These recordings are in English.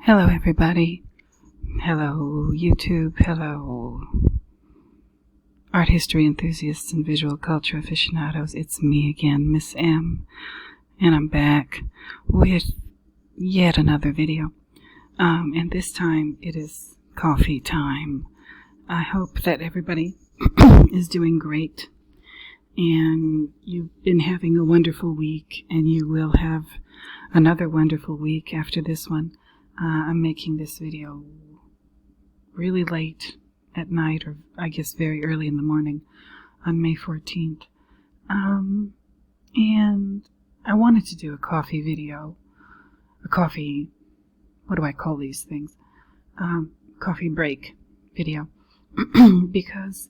Hello everybody. Hello YouTube. Hello art history enthusiasts and visual culture aficionados. It's me again, Miss M, and I'm back with yet another video. And this time it is coffee time. I hope that everybody is doing great and you've been having a wonderful week, and you will have another wonderful week after this one. I'm making this video really late at night, or I guess very early in the morning on May 14th. And I wanted to do a coffee video, what do I call these things? Coffee break video. Because,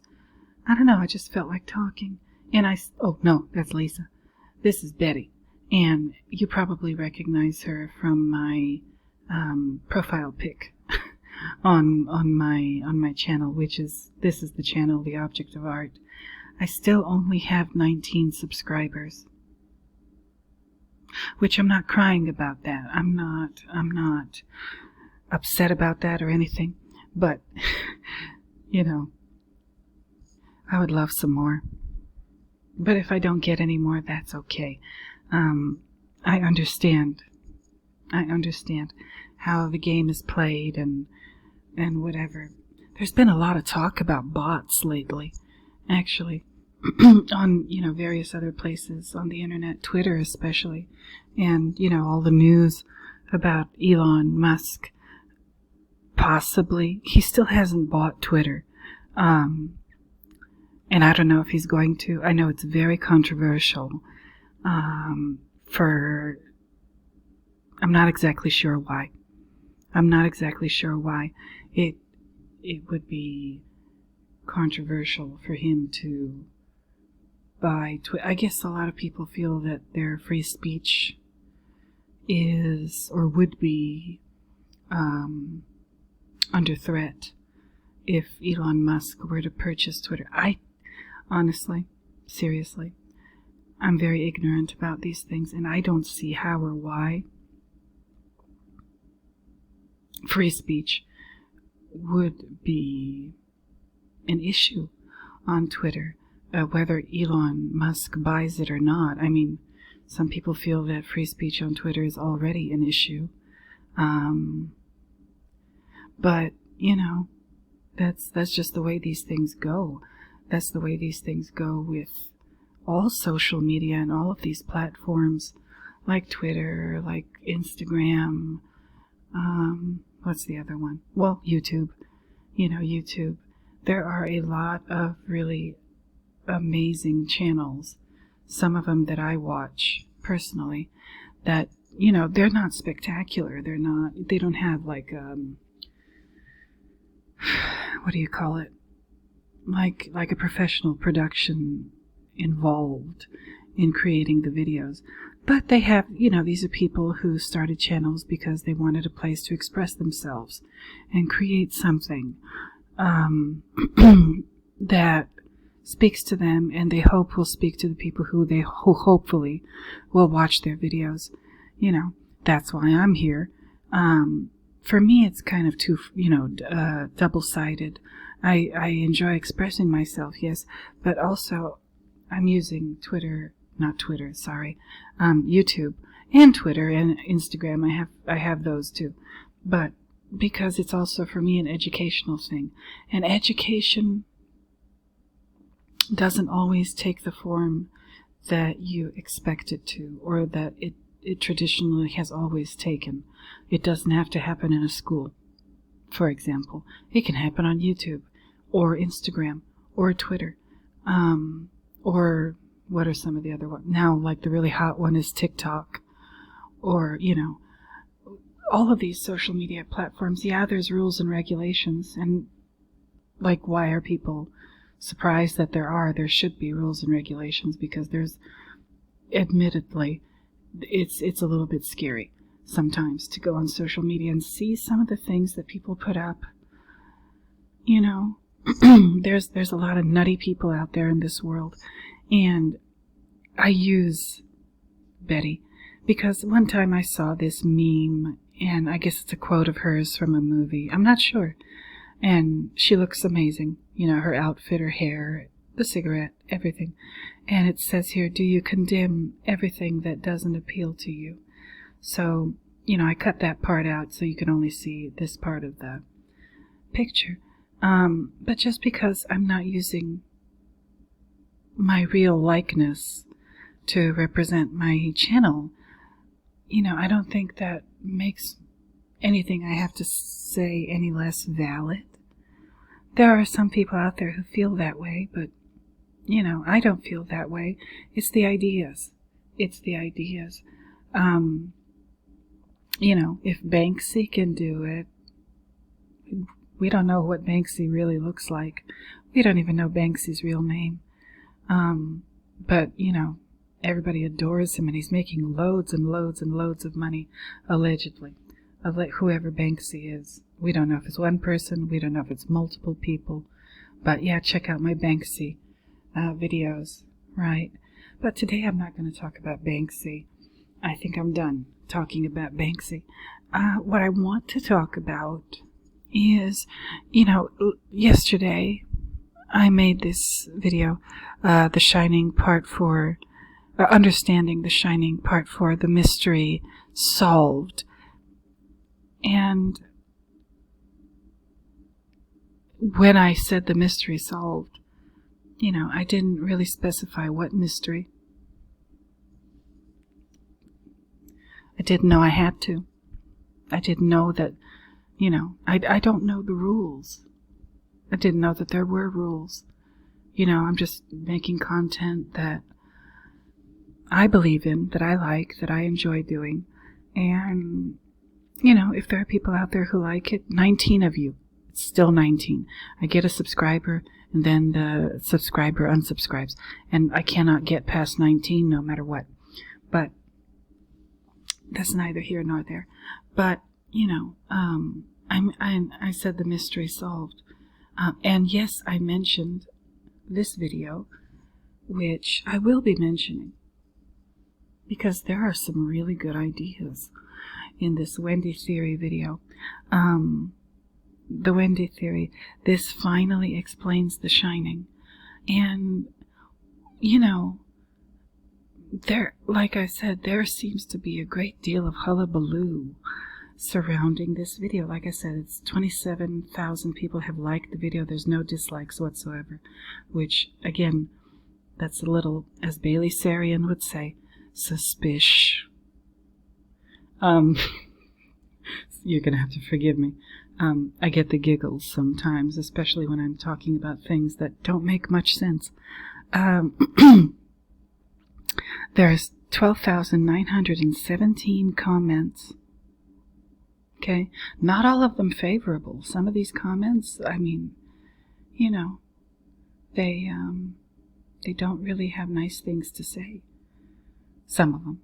I don't know, I just felt like talking. And oh no, that's Lisa. This is Betty. And you probably recognize her from my profile pic on my channel, this is the channel, The Object of Art. I still only have 19 subscribers, which I'm not crying about that. I'm not upset about that or anything, but you know, I would love some more. But if I don't get any more, that's okay. I understand how the game is played and whatever. There's been a lot of talk about bots lately, actually, on, various other places on the internet, Twitter especially, and, all the news about Elon Musk. Possibly, he still hasn't bought Twitter, and I don't know if he's going to. I know it's very controversial, I'm not exactly sure why. It would be controversial for him to buy Twitter. I guess a lot of people feel that their free speech is or would be under threat if Elon Musk were to purchase Twitter. I honestly, seriously, I'm very ignorant about these things, and I don't see how or why free speech would be an issue on Twitter, whether Elon Musk buys it or not. I mean, some people feel that free speech on Twitter is already an issue. But, that's just the way these things go. That's the way these things go with all social media and all of these platforms like Twitter, like Instagram, what's the other one? Well, YouTube. YouTube. There are a lot of really amazing channels, some of them that I watch personally, that, they're not spectacular. They don't have like, what do you call it? Like a professional production involved in creating the videos. But they have, these are people who started channels because they wanted a place to express themselves and create something that speaks to them, and they hope will speak to the people who hopefully will watch their videos. That's why I'm here. For me, it's kind of too, double-sided. I enjoy expressing myself, yes, but also I'm using YouTube and Twitter and Instagram. I have those too, but because it's also for me an educational thing, and education doesn't always take the form that you expect it to, or that it traditionally has always taken. It doesn't have to happen in a school, for example. It can happen on YouTube or Instagram or Twitter, or what are some of the other ones? Now, like the really hot one is TikTok, or, all of these social media platforms. Yeah, there's rules and regulations, and like, why are people surprised that there should be rules and regulations, because there's, admittedly, it's a little bit scary sometimes to go on social media and see some of the things that people put up. There's a lot of nutty people out there in this world, and I use Betty because one time I saw this meme And I guess it's a quote of hers from a movie. I'm not sure. And she looks amazing. You know, her outfit, her hair, the cigarette, everything. And it says here, do you condemn everything that doesn't appeal to you? So, you know, I cut that part out so you can only see this part of the picture. But just because I'm not using my real likeness to represent my channel, you know, I don't think that makes anything I have to say any less valid. There are some people out there who feel that way, but, you know, I don't feel that way. It's the ideas. It's the ideas. You know, if Banksy can do it, we don't know what Banksy really looks like. We don't even know Banksy's real name. But, you know, everybody adores him, and he's making loads and loads and loads of money, allegedly. Whoever Banksy is. We don't know if it's one person. We don't know if it's multiple people. But, yeah, check out my Banksy videos, right? But today I'm not going to talk about Banksy. I think I'm done talking about Banksy. What I want to talk about is, you know, yesterday I made this video, The Shining Part 4, Understanding The Shining Part 4, The Mystery Solved. And when I said the mystery solved, you know, I didn't really specify what mystery. I didn't know I had to. I didn't know that, you know, I don't know the rules. I didn't know that there were rules. You know, I'm just making content that I believe in, that I like, that I enjoy doing. And, you know, if there are people out there who like it, 19 of you, it's still 19. I get a subscriber, and then the subscriber unsubscribes. And I cannot get past 19 no matter what. But that's neither here nor there. But, you know, I said the mystery solved. And yes, I mentioned this video, which I will be mentioning, because there are some really good ideas in this Wendy Theory video. The Wendy Theory, this finally explains The Shining. And, you know, there, like I said, there seems to be a great deal of hullabaloo surrounding this video. Like I said, it's 27,000 people have liked the video. There's no dislikes whatsoever, which, again, that's a little, as Bailey Sarian would say, suspicious. You're going to have to forgive me. I get the giggles sometimes, especially when I'm talking about things that don't make much sense. There's 12,917 comments. Okay? Not all of them favorable. Some of these comments, I mean, you know, they don't really have nice things to say. Some of them.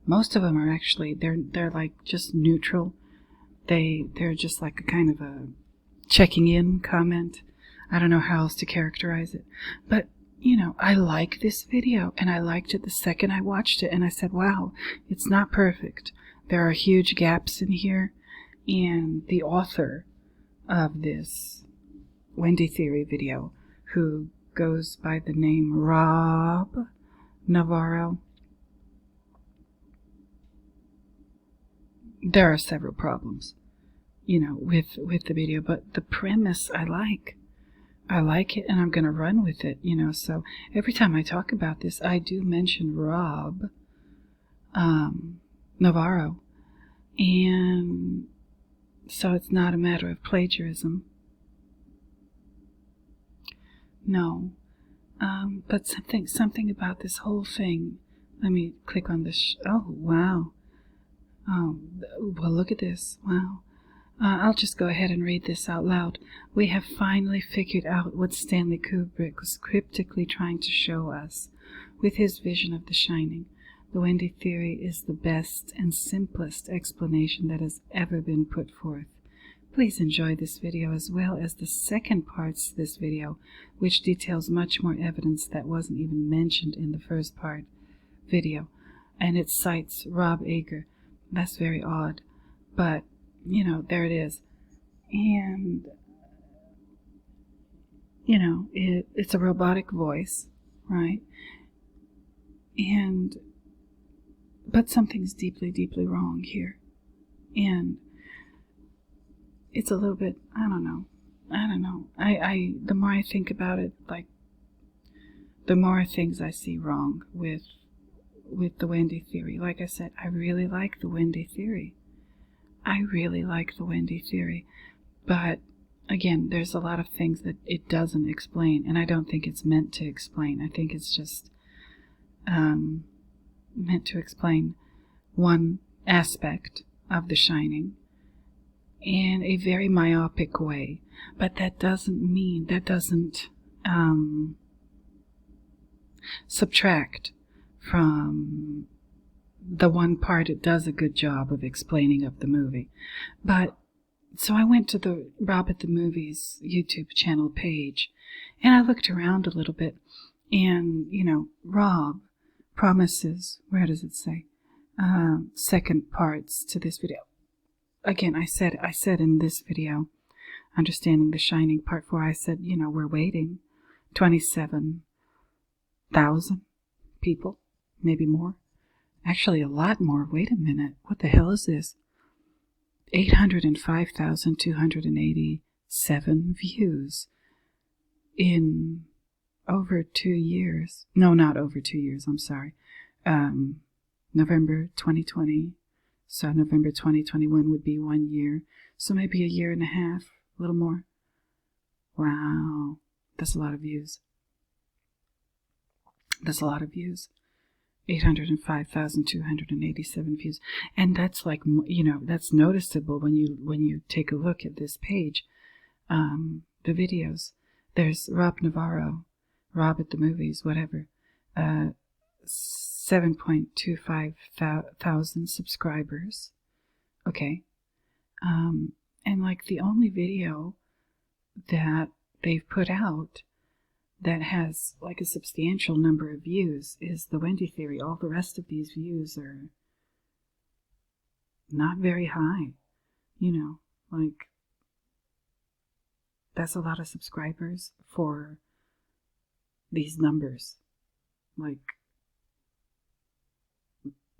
Most of them are actually, they're like just neutral. They're just like a kind of a checking in comment. I don't know how else to characterize it. But, you know, I like this video, and I liked it the second I watched it, and I said, wow, it's not perfect. There are huge gaps in here, and the author of this Wendy Theory video, who goes by the name Rob Navarro, there are several problems, you know, with the video, but the premise I like. I like it, and I'm going to run with it, you know. So every time I talk about this, I do mention Rob Navarro. And so it's not a matter of plagiarism. No. But something about this whole thing. Let me click on this. Oh, wow. Oh, well, look at this. Wow. I'll just go ahead and read this out loud. We have finally figured out what Stanley Kubrick was cryptically trying to show us with his vision of The Shining. The Wendy Theory is the best and simplest explanation that has ever been put forth. Please enjoy this video as well as the second parts of this video, which details much more evidence that wasn't even mentioned in the first part video. And it cites Rob Ager. That's very odd. But, you know, there it is. And, you know, it's a robotic voice, right? But something's deeply, deeply wrong here. And it's a little bit, I don't know. The more I think about it, like, the more things I see wrong with the Wendy Theory. Like I said, I really like the Wendy Theory. But, again, there's a lot of things that it doesn't explain, and I don't think it's meant to explain. I think it's just meant to explain one aspect of The Shining in a very myopic way. But that doesn't subtract from the one part it does a good job of explaining of the movie. But so I went to the Rob at the Movies YouTube channel page, and I looked around a little bit, and, you know, Rob promises, where does it say, second parts to this video. Again, I said in this video, Understanding The Shining Part 4, I said, you know, we're waiting 27,000 people, maybe more. Actually, a lot more. Wait a minute. What the hell is this? 805,287 views in over 2 years. No, not over 2 years. I'm sorry. November 2020. So November 2021 would be 1 year. So maybe a year and a half, a little more. Wow. That's a lot of views. 805,287 views. And that's like, you know, that's noticeable when you take a look at this page. The videos. There's Rob Navarro, Rob at the Movies, whatever. 7.25 thousand subscribers. Okay. And like the only video that they've put out that has like a substantial number of views is the Wendy Theory. All the rest of these views are not very high. You know, like, that's a lot of subscribers for these numbers. Like,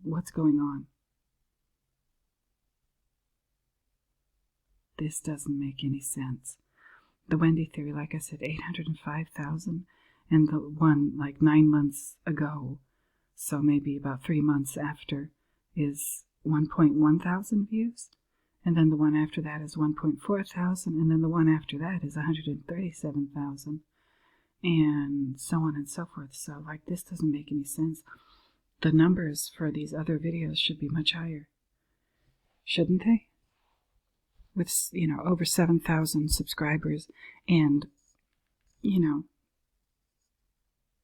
what's going on? This doesn't make any sense. The Wendy Theory, like I said, 805,000, and the one like 9 months ago, so maybe about 3 months after, is 1.1 thousand views, and then the one after that is 1.4 thousand, and then the one after that is 137,000, and so on and so forth. So, like, this doesn't make any sense. The numbers for these other videos should be much higher, shouldn't they? With, you know, over 7,000 subscribers and, you know,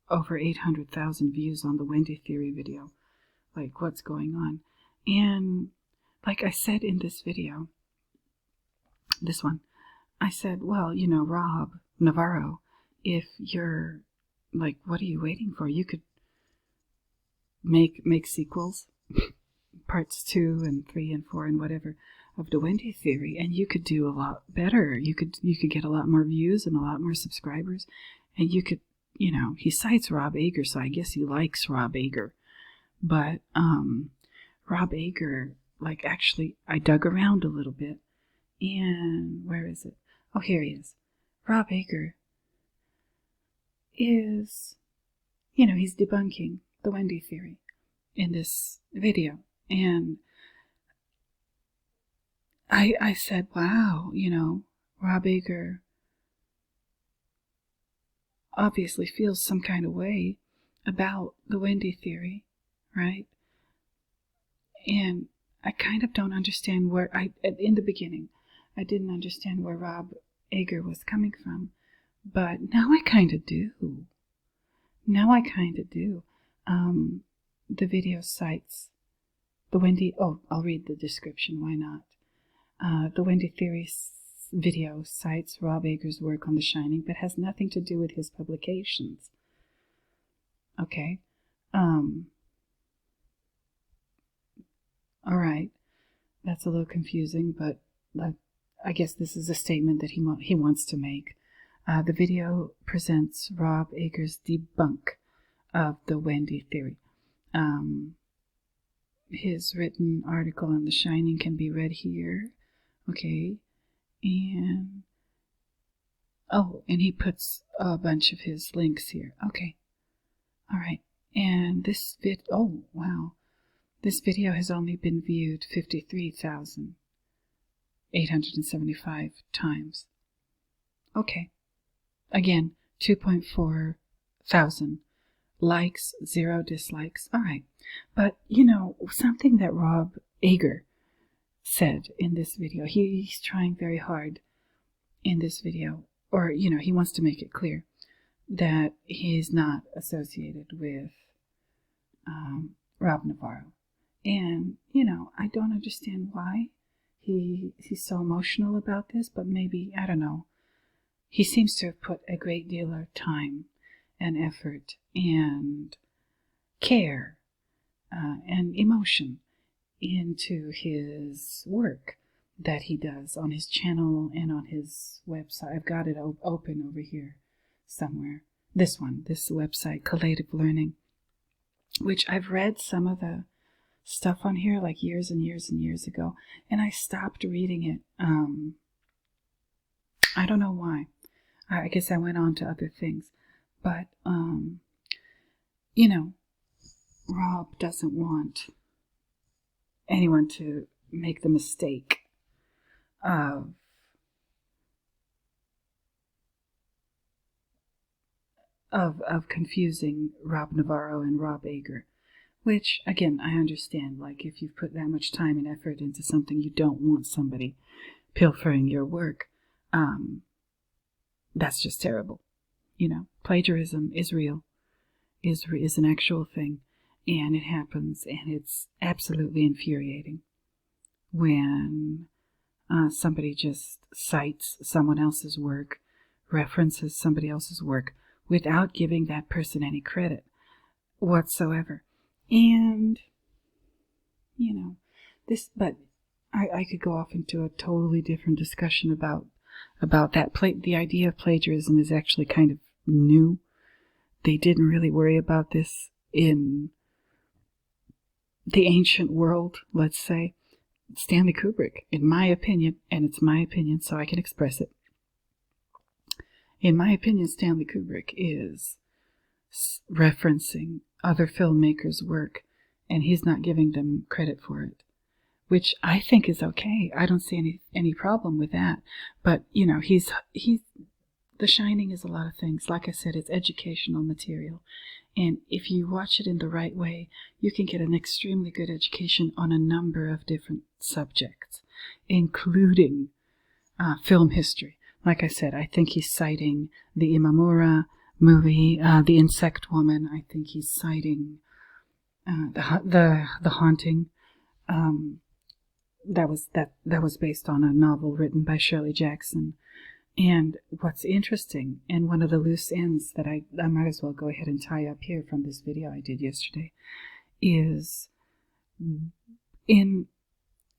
over 800,000 views on the Wendy Theory video. Like, what's going on? And like I said in this video, this one, I said, well, you know, Rob Navarro, if you're, like, what are you waiting for? You could make sequels, parts 2 and 3 and 4 and whatever, of the Wendy Theory, and you could do a lot better. You could get a lot more views and a lot more subscribers, and you could, you know, he cites Rob Ager, so I guess he likes Rob Ager. But Rob Ager, like, actually, I dug around a little bit, and where is it? Oh, here he is. Rob Ager is, you know, he's debunking the Wendy Theory in this video, and I said, wow, you know, Rob Ager obviously feels some kind of way about the Wendy Theory, right? And I kind of don't understand where, in the beginning, I didn't understand where Rob Ager was coming from, but now I kind of do. The video cites the Wendy, I'll read the description, why not? The Wendy Theory video cites Rob Ager's work on The Shining, but has nothing to do with his publications. Okay. All right. That's a little confusing, but I guess this is a statement that he wants to make. The video presents Rob Ager's debunk of the Wendy Theory. His written article on The Shining can be read here. Okay. And he puts a bunch of his links here. Okay. All right. And this this video has only been viewed 53,875 times. Okay. Again, 2.4 thousand likes, 0 dislikes. All right. But, something that Rob Ager said in this video, he's trying very hard in this video, or, he wants to make it clear that he's not associated with Rob Navarro. And, I don't understand why he's so emotional about this, but maybe, I don't know. He seems to have put a great deal of time and effort and care and emotion into his work that he does on his channel and on his website. I've got it open over here somewhere. This website, Collative Learning, which I've read some of the stuff on here like years and years and years ago, and I stopped reading it. I don't know why. I guess I went on to other things. But, Rob doesn't want anyone to make the mistake of confusing Rob Navarro and Rob Ager, which, again, I understand. Like, if you've put that much time and effort into something, you don't want somebody pilfering your work. That's just terrible. Plagiarism is real, is an actual thing, and it happens, and it's absolutely infuriating when somebody just cites someone else's work, references somebody else's work, without giving that person any credit whatsoever. And, but I could go off into a totally different discussion about that. The idea of plagiarism is actually kind of new. They didn't really worry about this in the ancient world, let's say. Stanley Kubrick, in my opinion, and it's my opinion, so I can express it. In my opinion, Stanley Kubrick is referencing other filmmakers' work, and he's not giving them credit for it, which I think is okay. I don't see any problem with that. But, The Shining is a lot of things. Like I said, it's educational material. And if you watch it in the right way, you can get an extremely good education on a number of different subjects, including film history. Like I said, I think he's citing the Imamura movie, The Insect Woman. I think he's citing the Haunting. That was based on a novel written by Shirley Jackson. And what's interesting, and one of the loose ends that I might as well go ahead and tie up here from this video I did yesterday, is in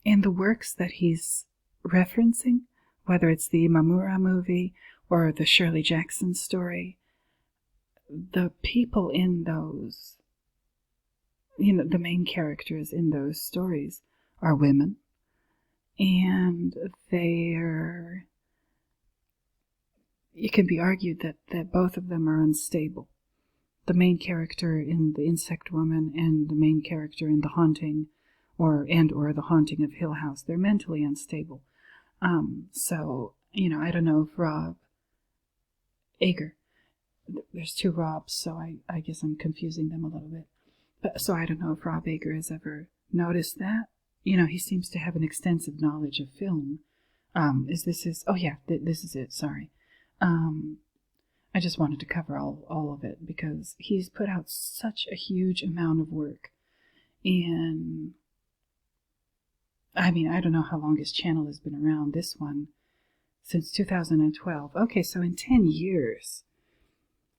the works that he's referencing, whether it's the Imamura movie or the Shirley Jackson story, the people in those, the main characters in those stories are women, and it can be argued that both of them are unstable. The main character in The Insect Woman and the main character in The Haunting or The Haunting of Hill House, they're mentally unstable. So, I don't know if Rob Ager, there's two Robs, so I guess I'm confusing them a little bit. So I don't know if Rob Ager has ever noticed that. He seems to have an extensive knowledge of film. This is it, sorry. I just wanted to cover all of it because he's put out such a huge amount of work. And I don't know how long his channel has been around. This one, since 2012. Okay, so in 10 years,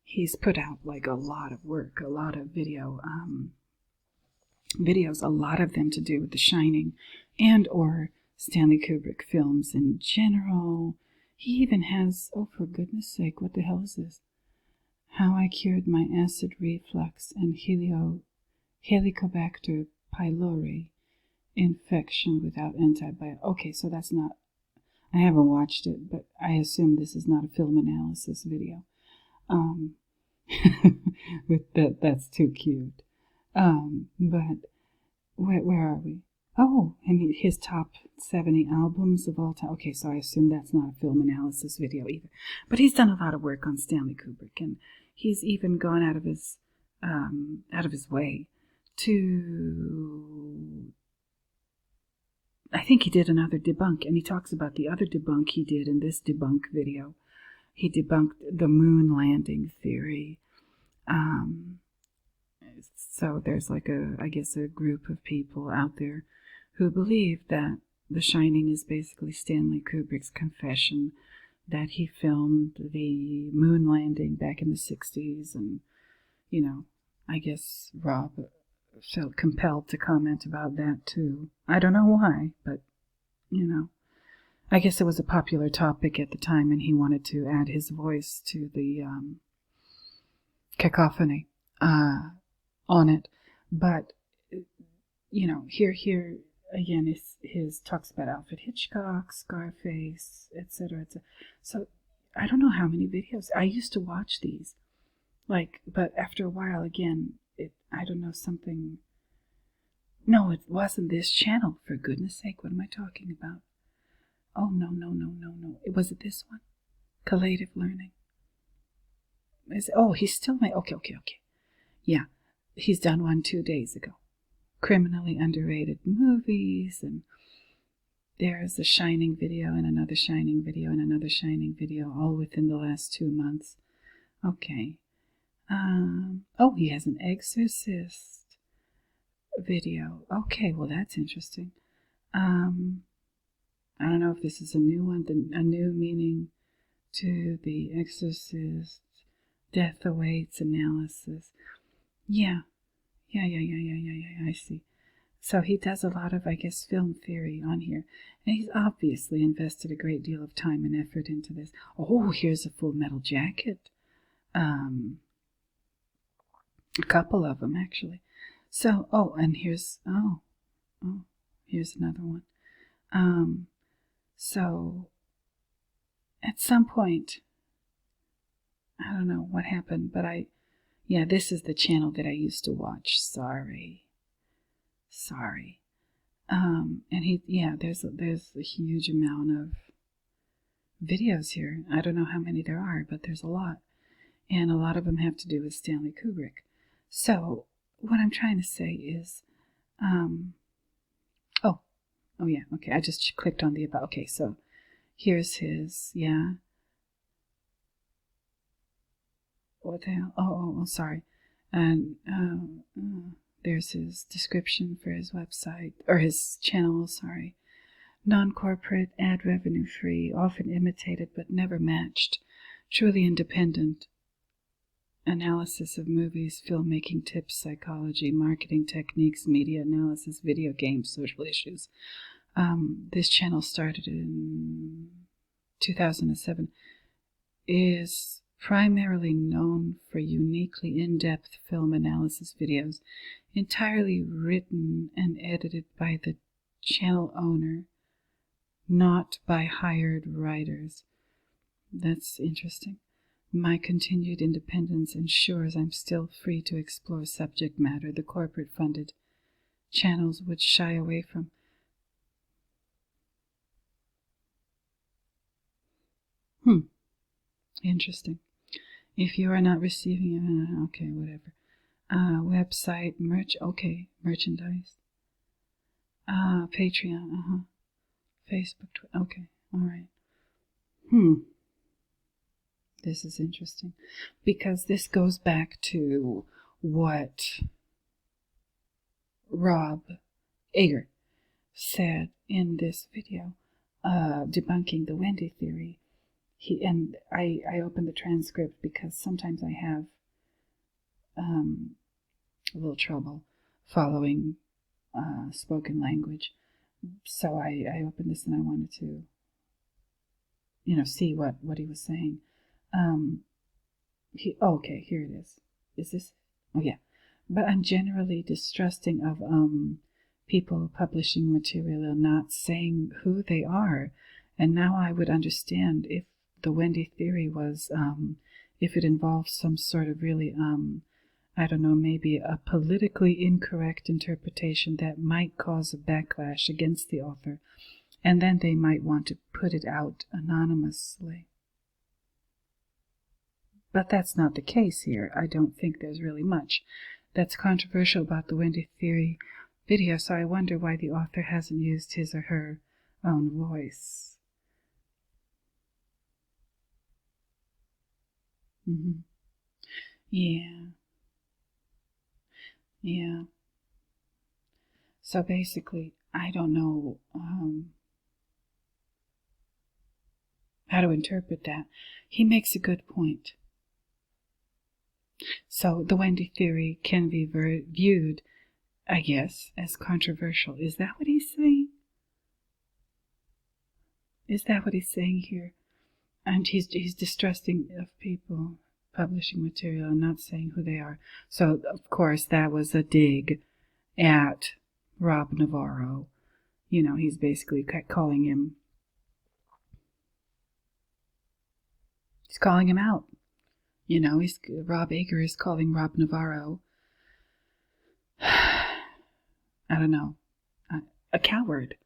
he's put out like a lot of work, a lot of video. videos, a lot of them to do with The Shining and or Stanley Kubrick films in general. He even has, oh, for goodness sake, what the hell is this? How I Cured My Acid Reflux and Helicobacter pylori Infection Without Antibiotics. Okay, so that's not, I haven't watched it, but I assume this is not a film analysis video. That's too cute. But where are we? Oh, and his top 70 albums of all time. Okay, so I assume that's not a film analysis video either. But he's done a lot of work on Stanley Kubrick, and he's even gone out of his way to, I think he did another debunk, and he talks about the other debunk he did in this debunk video. He debunked the moon landing theory. So there's like I guess a group of people out there who believe that The Shining is basically Stanley Kubrick's confession that he filmed the moon landing back in the 60s, and, I guess Rob felt compelled to comment about that too. I don't know why, but, I guess it was a popular topic at the time, and he wanted to add his voice to the cacophony on it. But, here again is his talks about Alfred Hitchcock, Scarface, etc., etc. So I don't know how many videos. I used to watch these, but after a while, again, I don't know, something. No, it wasn't this channel, for goodness sake. What am I talking about? Oh, no. Was it this one? Collative Learning. He's still okay. Yeah, he's done one 2 days ago. Criminally Underrated Movies, and there's a Shining video and another Shining video and another Shining video, all within the last 2 months. Okay. He has an Exorcist video. Okay, well, that's interesting. I don't know if this is a new one, a new meaning to the Exorcist Death Awaits analysis. Yeah, I see. So he does a lot of, I guess, film theory on here. And he's obviously invested a great deal of time and effort into this. Oh, here's a Full Metal Jacket. A couple of them, actually. So, and here's another one. So, at some point, I don't know what happened, but this is the channel that I used to watch. Sorry. And there's a huge amount of videos here. I don't know how many there are, but there's a lot. And a lot of them have to do with Stanley Kubrick. So, what I'm trying to say is, okay, I just clicked on the about. Okay, so here's his, what the hell? Oh, sorry. And there's his description for his website, or his channel, sorry. Non-corporate, ad revenue free, often imitated but never matched, truly independent analysis of movies, filmmaking tips, psychology, marketing techniques, media analysis, video games, social issues. This channel started in 2007, is primarily known for uniquely in-depth film analysis videos, entirely written and edited by the channel owner, not by hired writers. That's interesting. My continued independence ensures I'm still free to explore subject matter the corporate-funded channels would shy away from. Interesting. If you are not receiving, okay, whatever. Website, merchandise. Patreon, Facebook, okay, all right. This is interesting, because this goes back to what Rob Ager said in this video, debunking the Wendy Theory. I opened the transcript because sometimes I have a little trouble following spoken language. So I opened this and I wanted to, see what he was saying. Okay, here it is. Is this? Oh, yeah. But I'm generally distrusting of people publishing material and not saying who they are. And now I would understand if the Wendy Theory was, if it involves some sort of really, I don't know, maybe a politically incorrect interpretation that might cause a backlash against the author. And then they might want to put it out anonymously. But that's not the case here. I don't think there's really much that's controversial about the Wendy Theory video, so I wonder why the author hasn't used his or her own voice. Yeah. So basically, I don't know how to interpret that. He makes a good point. So the Wendy Theory can be viewed, I guess, as controversial. Is that what he's saying? Is that what he's saying here? And he's distrusting of people publishing material and not saying who they are. So, of course, that was a dig at Rob Navarro. He's basically calling him... He's calling him out. Rob Ager is calling Rob Navarro, I don't know, a coward.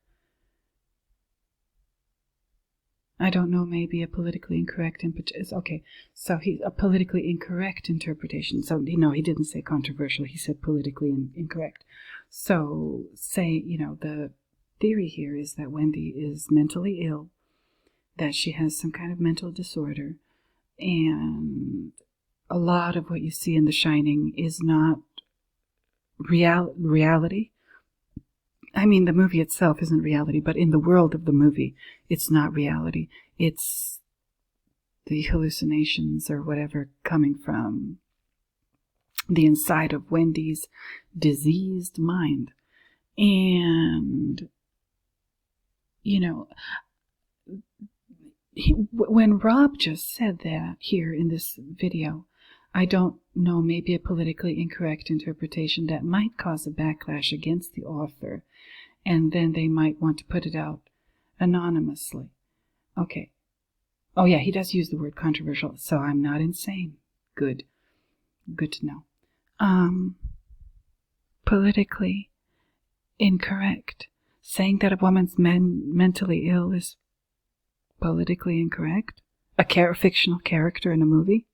I don't know, maybe a politically incorrect interpretation. Okay, so he's a politically incorrect interpretation. So, he didn't say controversial, he said politically incorrect. So, the theory here is that Wendy is mentally ill, that she has some kind of mental disorder, and a lot of what you see in The Shining is not reality. I mean, the movie itself isn't reality, but in the world of the movie, it's not reality. It's the hallucinations or whatever coming from the inside of Wendy's diseased mind. And, when Rob just said that here in this video, I don't know, maybe a politically incorrect interpretation that might cause a backlash against the author, and then they might want to put it out anonymously. Okay. Oh yeah, he does use the word controversial, so I'm not insane. Good to know. Politically incorrect. Saying that a woman's mentally ill is politically incorrect? A fictional character in a movie?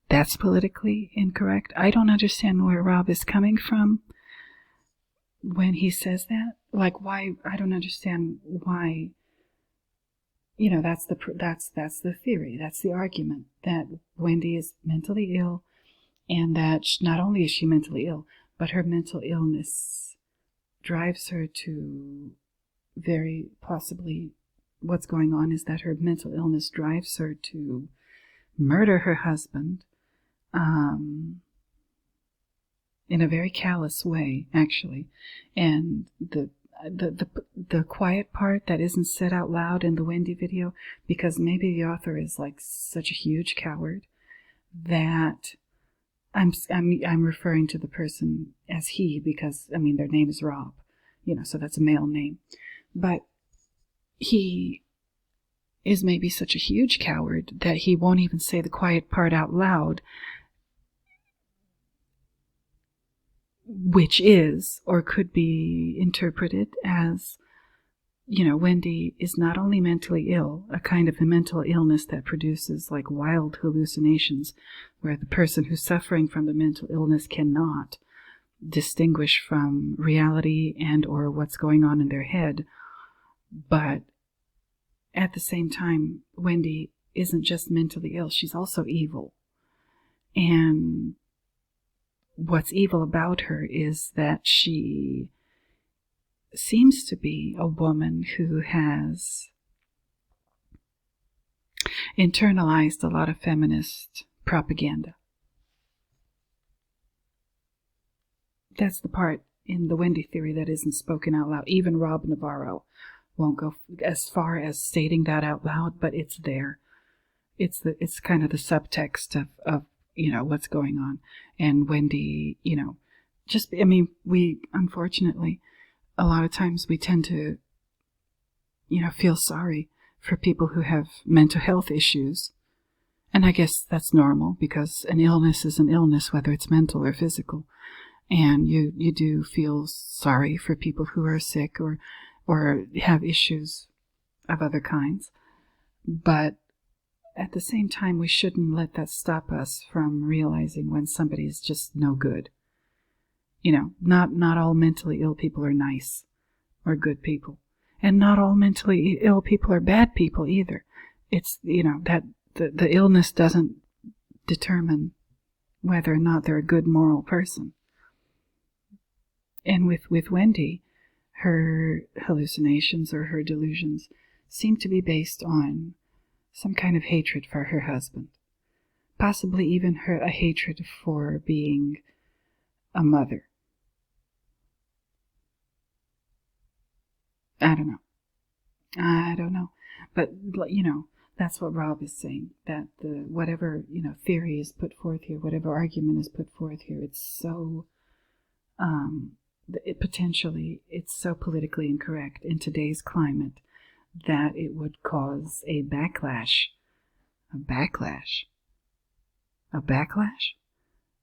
That's politically incorrect? I don't understand where Rob is coming from when he says that. Like, why? I don't understand why. That's the theory. That's the argument, that Wendy is mentally ill, and that not only is she mentally ill, but her mental illness drives her to, very possibly, what's going on is that her mental illness drives her to murder her husband, in a very callous way, actually. And the quiet part that isn't said out loud in the Wendy video, because maybe the author is like such a huge coward that I'm referring to the person as he, because their name is Rob, so that's a male name. But he is maybe such a huge coward that he won't even say the quiet part out loud, which is, or could be interpreted as, Wendy is not only mentally ill, a kind of a mental illness that produces like wild hallucinations, where the person who's suffering from the mental illness cannot distinguish from reality and or what's going on in their head. But at the same time, Wendy isn't just mentally ill, she's also evil. And what's evil about her is that she seems to be a woman who has internalized a lot of feminist propaganda. That's the part in the Wendy theory that isn't spoken out loud. Even Rob Navarro won't go as far as stating that out loud, but it's there. It's kind of the subtext of what's going on. And Wendy, we unfortunately a lot of times we tend to feel sorry for people who have mental health issues. And I guess that's normal, because an illness is an illness, whether it's mental or physical. And you do feel sorry for people who are sick or have issues of other kinds. But at the same time, we shouldn't let that stop us from realizing when somebody is just no good. Not all mentally ill people are nice or good people. And not all mentally ill people are bad people either. It's, that the illness doesn't determine whether or not they're a good moral person. And with Wendy, her hallucinations or her delusions seem to be based on some kind of hatred for her husband. Possibly even a hatred for being a mother. I don't know. But, that's what Rob is saying, that whatever, theory is put forth here, whatever argument is put forth here, it's so, it's so politically incorrect in today's climate that it would cause a backlash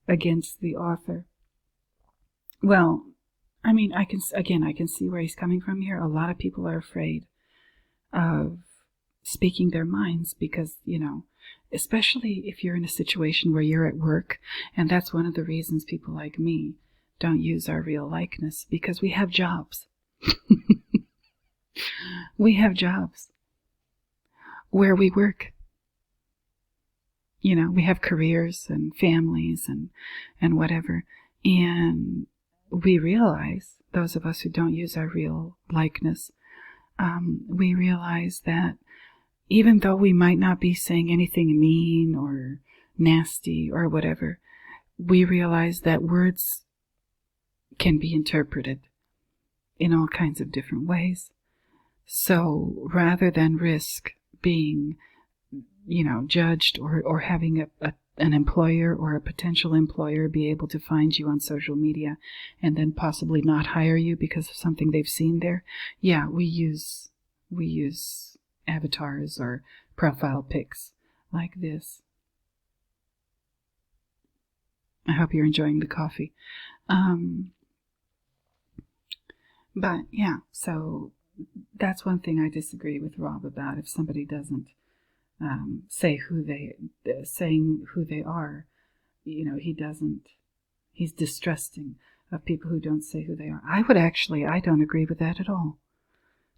against the author. Well, I can see where he's coming from here. A lot of people are afraid of speaking their minds because, especially if you're in a situation where you're at work, and that's one of the reasons people like me don't use our real likeness, because we have jobs. We have jobs where we work. We have careers and families and whatever. And we realize, those of us who don't use our real likeness, we realize that even though we might not be saying anything mean or nasty or whatever, we realize that words can be interpreted in all kinds of different ways. So rather than risk being, judged or having an employer or a potential employer be able to find you on social media and then possibly not hire you because of something they've seen there, we use avatars or profile pics like this. I hope you're enjoying the coffee. But so that's one thing I disagree with Rob about. If somebody doesn't saying who they are, he's distrusting of people who don't say who they are. I don't agree with that at all.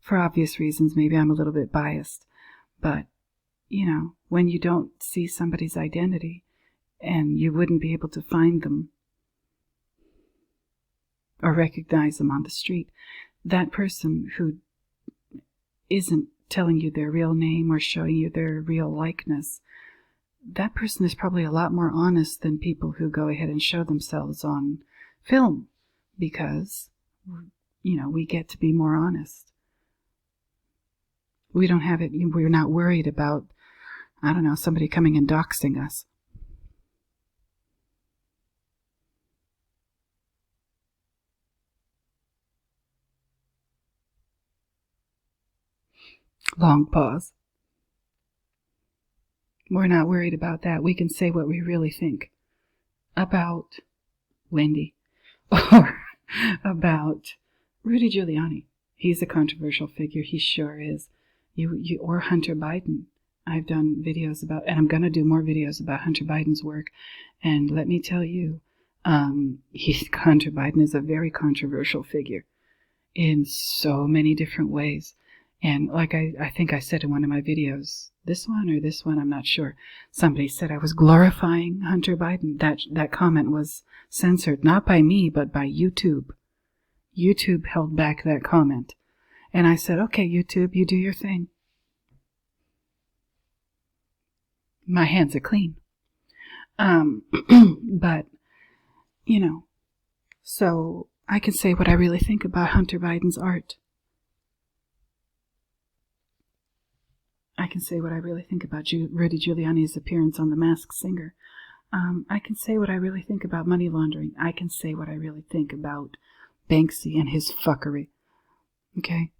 For obvious reasons, maybe I'm a little bit biased. But, when you don't see somebody's identity and you wouldn't be able to find them or recognize them on the street, that person who isn't telling you their real name or showing you their real likeness, that person is probably a lot more honest than people who go ahead and show themselves on film, because, we get to be more honest. We don't have it, we're not worried about, somebody coming and doxing us. Long pause. We're not worried about that. We can say what we really think about Wendy or about Rudy Giuliani. He's a controversial figure. He sure is. Or Hunter Biden. I've done videos about, and I'm going to do more videos about Hunter Biden's work. And let me tell you, Hunter Biden is a very controversial figure in so many different ways. And like I think I said in one of my videos, this one, I'm not sure, somebody said I was glorifying Hunter Biden. That comment was censored, not by me, but by YouTube. YouTube held back that comment. And I said, okay, YouTube, you do your thing. My hands are clean. But, so I can say what I really think about Hunter Biden's art. I can say what I really think about Rudy Giuliani's appearance on The Masked Singer. I can say what I really think about money laundering. I can say what I really think about Banksy and his fuckery. Okay?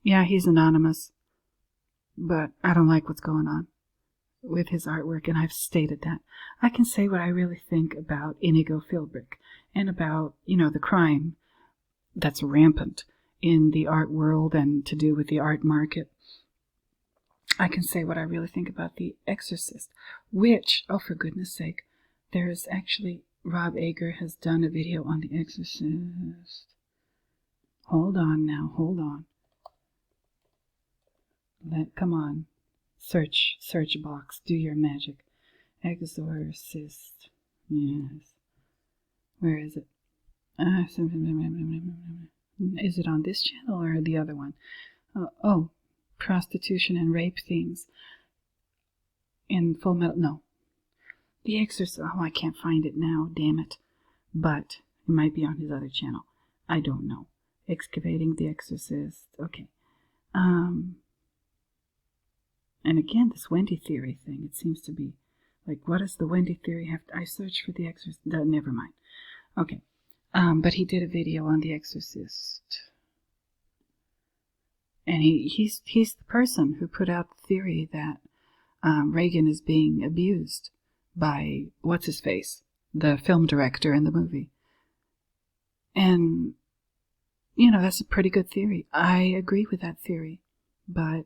Yeah, he's anonymous, but I don't like what's going on with his artwork, and I've stated that. I can say what I really think about Inigo Philbrick and about, the crime that's rampant in the art world and to do with the art market. I can say what I really think about The Exorcist, which, oh, for goodness sake, there's actually, Rob Ager has done a video on The Exorcist. Hold on now, hold on. Come on. Search box, do your magic. Exorcist. Yes. Where is it? Is it on this channel or the other one? Oh, prostitution and rape themes. In Full Metal, no. The Exorcist, oh, I can't find it now, damn it. But it might be on his other channel. I don't know. Excavating the Exorcist. Okay. And again, this Wendy Theory thing, it seems to be like, what does the Wendy Theory have to, I searched for The Exorcist, never mind. Okay. But he did a video on The Exorcist. And he's the person who put out the theory that Reagan is being abused by, what's-his-face, the film director in the movie. And, that's a pretty good theory. I agree with that theory. But,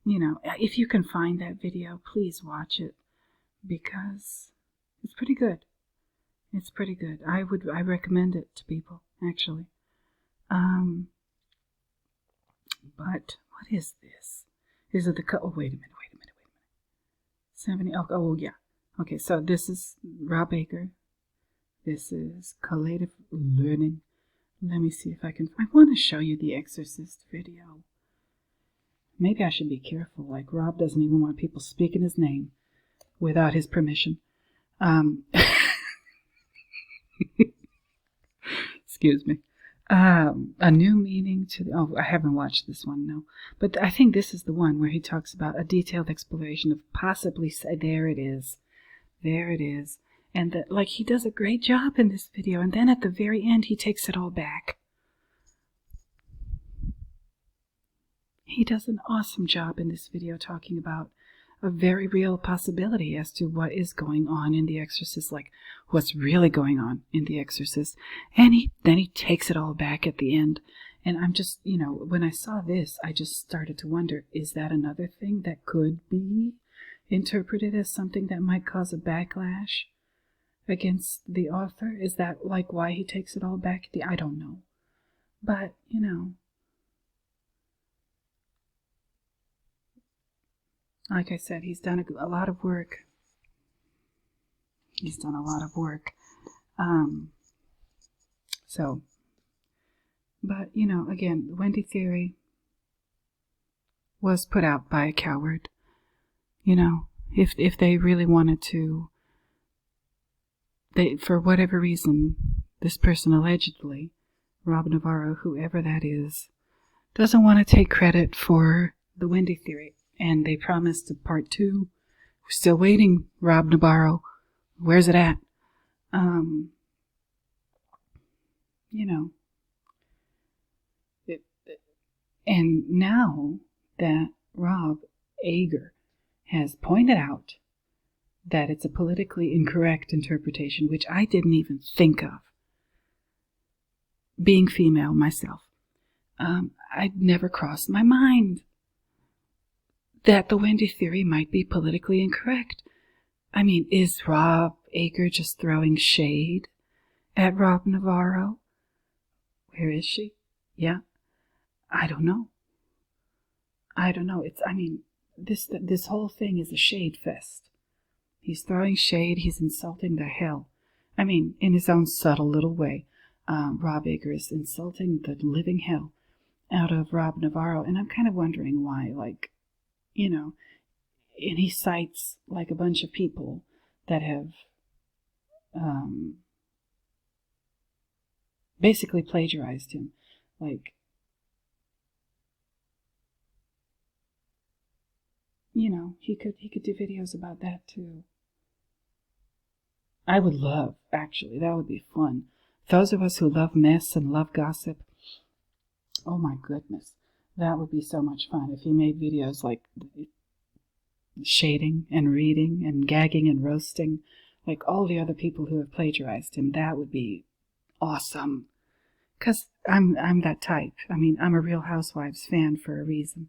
if you can find that video, please watch it. Because it's pretty good. It's pretty good. I recommend it to people, actually. But what is this? Is it the oh, wait a minute. 70, oh yeah. Okay, so this is Rob Ager. This is Collative Learning. Let me see if I want to show you the Exorcist video. Maybe I should be careful, like Rob doesn't even want people speaking his name without his permission. Excuse me. A new meaning to the... Oh, I haven't watched this one, no. But I think this is the one where he talks about a detailed exploration of possibly... There it is. There it is. And that, like, he does a great job in this video. And then at the very end, he takes it all back. He does an awesome job in this video talking about a very real possibility as to what is going on in The Exorcist, like what's really going on in The Exorcist. And then he takes it all back at the end. And I'm just, when I saw this, I just started to wonder, is that another thing that could be interpreted as something that might cause a backlash against the author? Is that like why he takes it all back? I don't know. But, like I said, he's done a lot of work. He's done a lot of work. But, again, Wendy Theory was put out by a coward. If they really wanted to, for whatever reason, this person allegedly, Rob Navarro, whoever that is, doesn't want to take credit for the Wendy Theory. And they promised a part 2. We're still waiting, Rob Navarro. Where's it at? And now that Rob Ager has pointed out that it's a politically incorrect interpretation, which I didn't even think of, being female myself, I'd never crossed my mind that the Wendy Theory might be politically incorrect. I mean, is Rob Ager just throwing shade at Rob Navarro? Where is she? Yeah. I don't know. This whole thing is a shade fest. He's throwing shade. He's insulting the hell. In his own subtle little way. Rob Ager is insulting the living hell out of Rob Navarro. And I'm kind of wondering why, and he cites like a bunch of people that have basically plagiarized him. Like, you know, he could do videos about that too. I would love, actually, that would be fun. Those of us who love mess and love gossip, oh my goodness, that would be so much fun if he made videos like shading and reading and gagging and roasting like all the other people who have plagiarized him. That would be awesome. Because I'm that type. I mean, I'm a Real Housewives fan for a reason.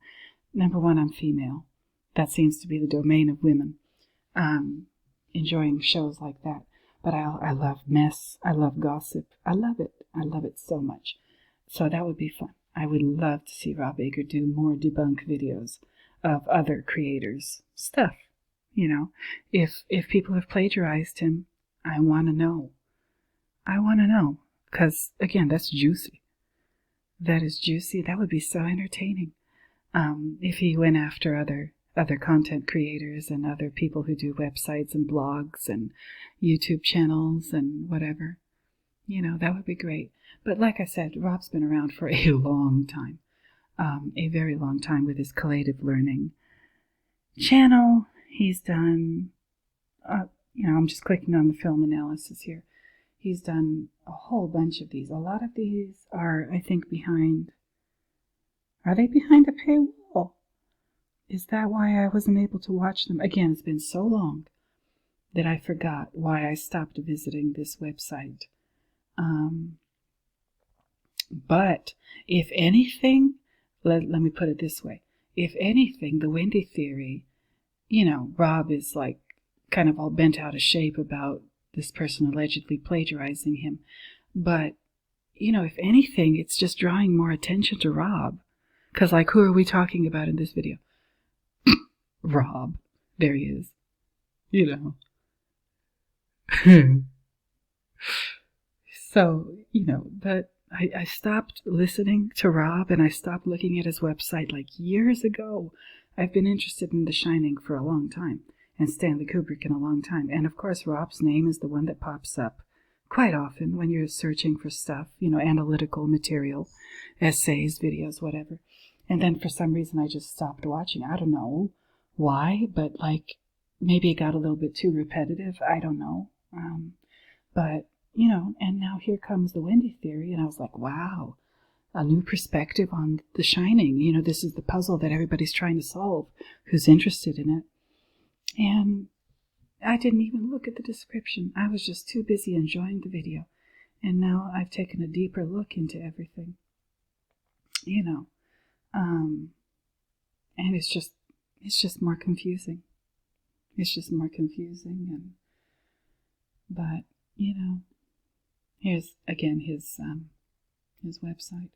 Number one, I'm female. That seems to be the domain of women. Enjoying shows like that. But I love mess. I love gossip. I love it. I love it so much. So that would be fun. I would love to see Rob Ager do more debunk videos of other creators' stuff. You know, if people have plagiarized him, I want to know. I want to know. Because, again, that's juicy. That is juicy. That would be so entertaining. If he went after other content creators and other people who do websites and blogs and YouTube channels and whatever. You know, that would be great. But like I said, Rob's been around for a long time. A very long time with his collative learning channel. He's done, I'm just clicking on the film analysis here. He's done a whole bunch of these. A lot of these are, I think, are they behind a paywall? Is that why I wasn't able to watch them? Again, it's been so long that I forgot why I stopped visiting this website. But if anything, let me put it this way. If anything, the Wendy Theory, Rob is like kind of all bent out of shape about this person allegedly plagiarizing him. But, if anything, it's just drawing more attention to Rob. Because, like, who are we talking about in this video? Rob. There he is. So, but I stopped listening to Rob and I stopped looking at his website like years ago. I've been interested in The Shining for a long time. And Stanley Kubrick in a long time. And of course, Rob's name is the one that pops up quite often when you're searching for stuff, analytical material, essays, videos, whatever. And then for some reason, I just stopped watching. I don't know why, but like maybe it got a little bit too repetitive. I don't know. But, and now here comes the Wendy Theory. And I was like, wow, a new perspective on The Shining. This is the puzzle that everybody's trying to solve who's interested in it. And I didn't even look at the description. I was just too busy enjoying the video. And now I've taken a deeper look into everything. And it's just more confusing. It's just more confusing. But, here's again his website.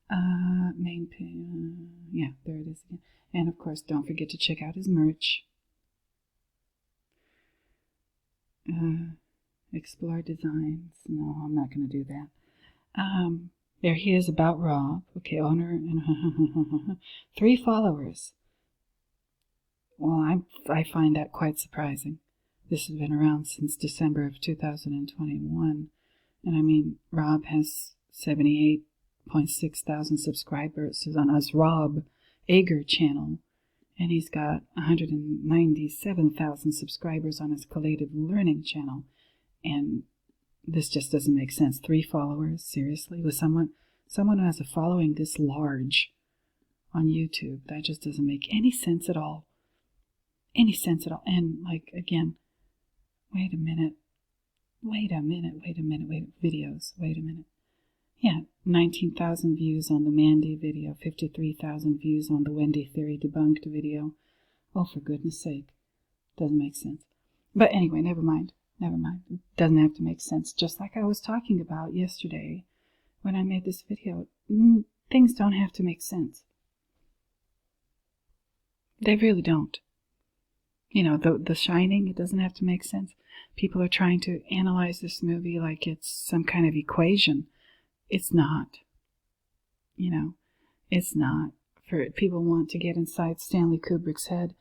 Main page. There it is again. And of course, don't forget to check out his merch. Explore designs. No, I'm not going to do that. There he is about Rob. Okay, owner and 3 followers. Well, I find that quite surprising. This has been around since December of 2021. And I mean, Rob has 78.6 thousand subscribers on his Rob Ager channel. And he's got 197,000 subscribers on his collative learning channel. And this just doesn't make sense. 3 followers, seriously? With someone who has a following this large on YouTube, that just doesn't make any sense at all. Any sense at all. And like, again, wait a minute. Videos, wait a minute. Yeah, 19,000 views on the Mandy video, 53,000 views on the Wendy Theory debunked video. Oh, for goodness sake. Doesn't make sense. But anyway, never mind. It doesn't have to make sense. Just like I was talking about yesterday when I made this video, things don't have to make sense. They really don't. The Shining, it doesn't have to make sense. People are trying to analyze this movie like it's some kind of equation. It's not. It's not. For people want to get inside Stanley Kubrick's head,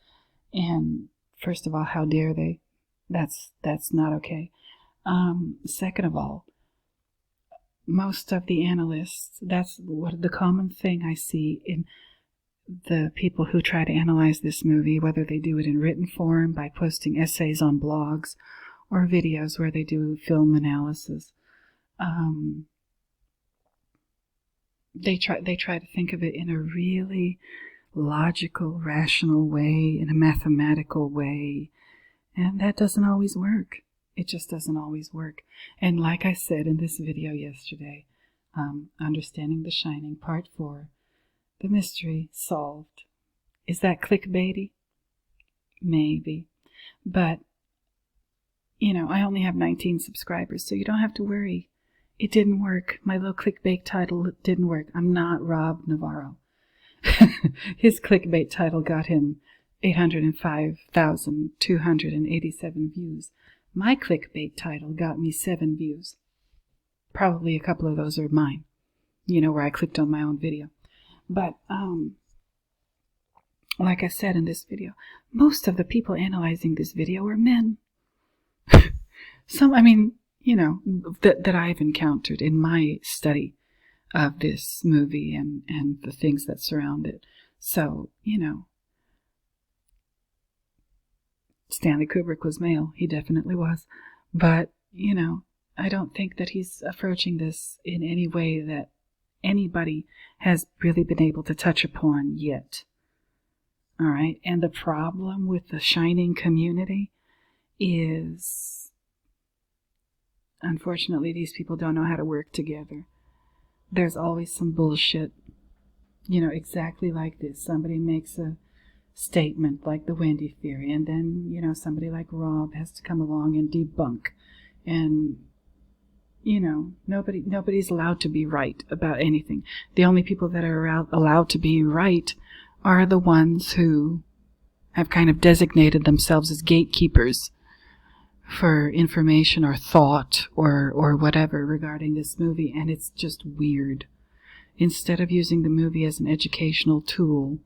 and first of all, how dare they? That's not okay. Second of all, most of the analysts, that's what the common thing I see in the people who try to analyze this movie, whether they do it in written form by posting essays on blogs or videos where they do film analysis. They try to think of it in a really logical, rational way, in a mathematical way, and that doesn't always work. It just doesn't always work. And like I said in this video yesterday, Understanding the Shining, Part 4, the mystery solved. Is that clickbaity? Maybe. But, you know, I only have 19 subscribers, so you don't have to worry. It didn't work. My little clickbait title didn't work. I'm not Rob Navarro. His clickbait title got him 805,287 views. My clickbait title got me 7 views. Probably a couple of those are mine, you know, where I clicked on my own video. But, like I said in this video, most of the people analyzing this video are men. You know, that I've encountered in my study of this movie and the things that surround it. So, you know, Stanley Kubrick was male. He definitely was. But, you know, I don't think that he's approaching this in any way that anybody has really been able to touch upon yet. All right? And the problem with the Shining community is, unfortunately, these people don't know how to work together. There's always some bullshit, you know, exactly like this. Somebody makes a statement like the Wendy Theory, and then, you know, somebody like Rob has to come along and debunk. And, you know, nobody's allowed to be right about anything. The only people that are allowed to be right are the ones who have kind of designated themselves as gatekeepers for information or thought or whatever regarding this movie, and it's just weird. Instead of using the movie as an educational tool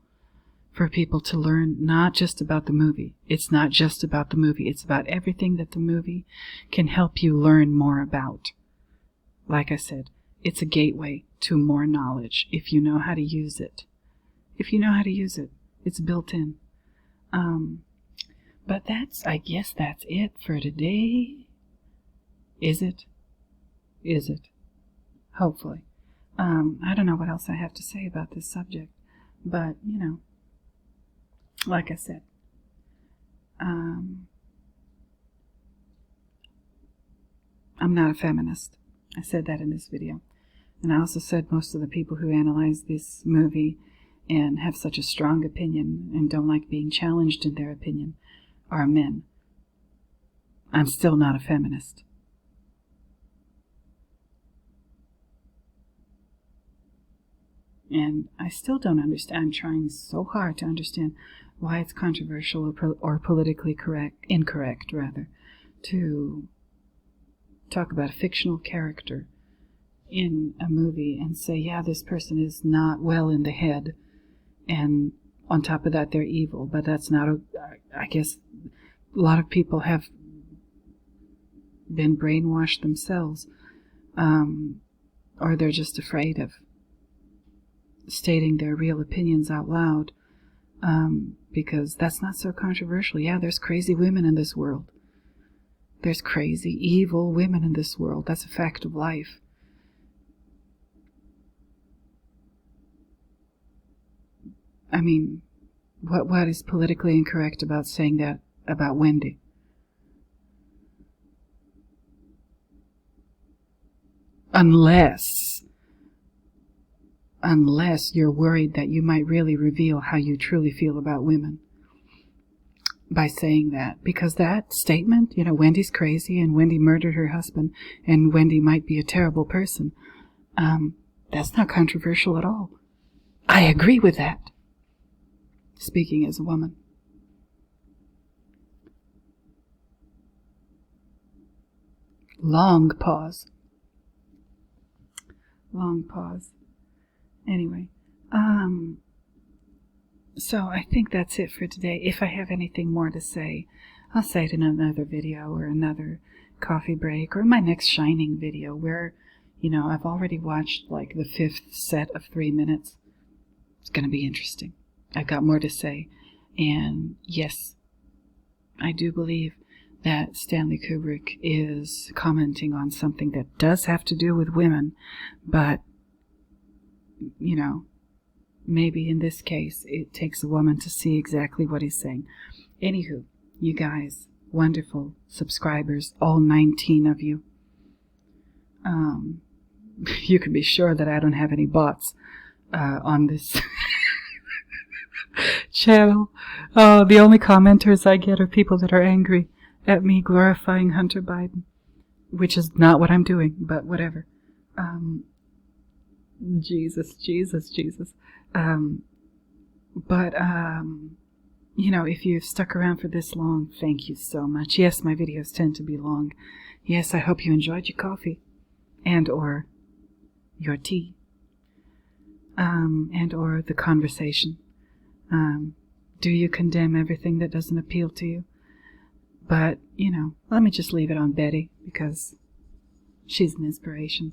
for people to learn not just about the movie, it's not just about the movie, it's about everything that the movie can help you learn more about. Like I said, it's a gateway to more knowledge if you know how to use it. If you know how to use it, it's built in. But I guess that's it for today. Is it? Is it? Hopefully. I don't know what else I have to say about this subject, but, you know, like I said, I'm not a feminist. I said that in this video. And I also said most of the people who analyze this movie and have such a strong opinion and don't like being challenged in their opinion are men. I'm still not a feminist. And I still don't understand. I'm trying so hard to understand why it's controversial or politically incorrect, to talk about a fictional character in a movie and say, yeah, this person is not well in the head, and on top of that, they're evil. But that's not I guess a lot of people have been brainwashed themselves, or they're just afraid of stating their real opinions out loud, because that's not so controversial. Yeah, there's crazy women in this world. There's crazy, evil women in this world. That's a fact of life. I mean, what is politically incorrect about saying that about Wendy? Unless you're worried that you might really reveal how you truly feel about women by saying that. Because that statement, you know, Wendy's crazy and Wendy murdered her husband and Wendy might be a terrible person, that's not controversial at all. I agree with that, speaking as a woman. Long pause. Long pause. Anyway, so I think that's it for today. If I have anything more to say, I'll say it in another video or another coffee break or my next Shining video where, You know, I've already watched like the 5th set of 3 minutes. It's going to be interesting. I've got more to say. And yes, I do believe that Stanley Kubrick is commenting on something that does have to do with women, but, you know, maybe in this case it takes a woman to see exactly what he's saying. Anywho, you guys, wonderful subscribers, all 19 of you. You can be sure that I don't have any bots on this channel. Oh, the only commenters I get are people that are angry at me glorifying Hunter Biden, which is not what I'm doing, but whatever. Jesus. You know, if you've stuck around for this long, thank you so much. Yes, my videos tend to be long. Yes, I hope you enjoyed your coffee and or your tea and or the conversation. Do you condemn everything that doesn't appeal to you? But, you know, let me just leave it on Betty because she's an inspiration.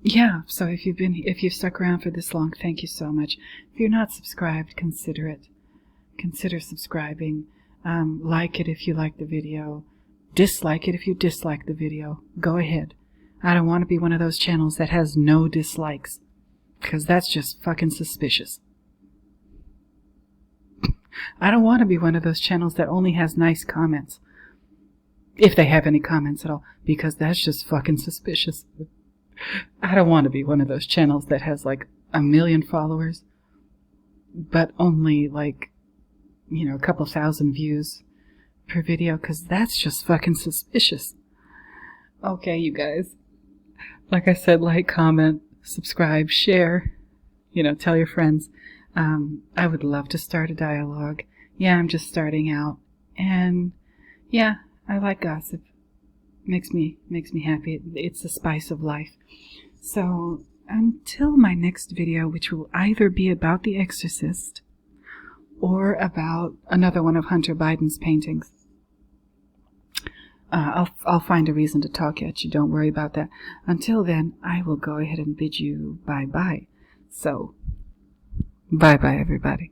Yeah, so if you've stuck around for this long, thank you so much. If you're not subscribed, consider it. Consider subscribing. Like it if you like the video. Dislike it if you dislike the video. Go ahead. I don't want to be one of those channels that has no dislikes, because that's just fucking suspicious. I don't want to be one of those channels that only has nice comments, if they have any comments at all, because that's just fucking suspicious. I don't want to be one of those channels that has like 1 million followers, but only like, you know, a couple thousand views per video, because that's just fucking suspicious. Okay, you guys. Like I said, like, comment, subscribe, share, you know, tell your friends. I would love to start a dialogue. Yeah, I'm just starting out. And yeah, I like gossip. Makes me happy. It's the spice of life. So until my next video, which will either be about The Exorcist or about another one of Hunter Biden's paintings. I'll find a reason to talk at you. Don't worry about that. Until then, I will go ahead and bid you bye-bye. So, bye-bye, everybody.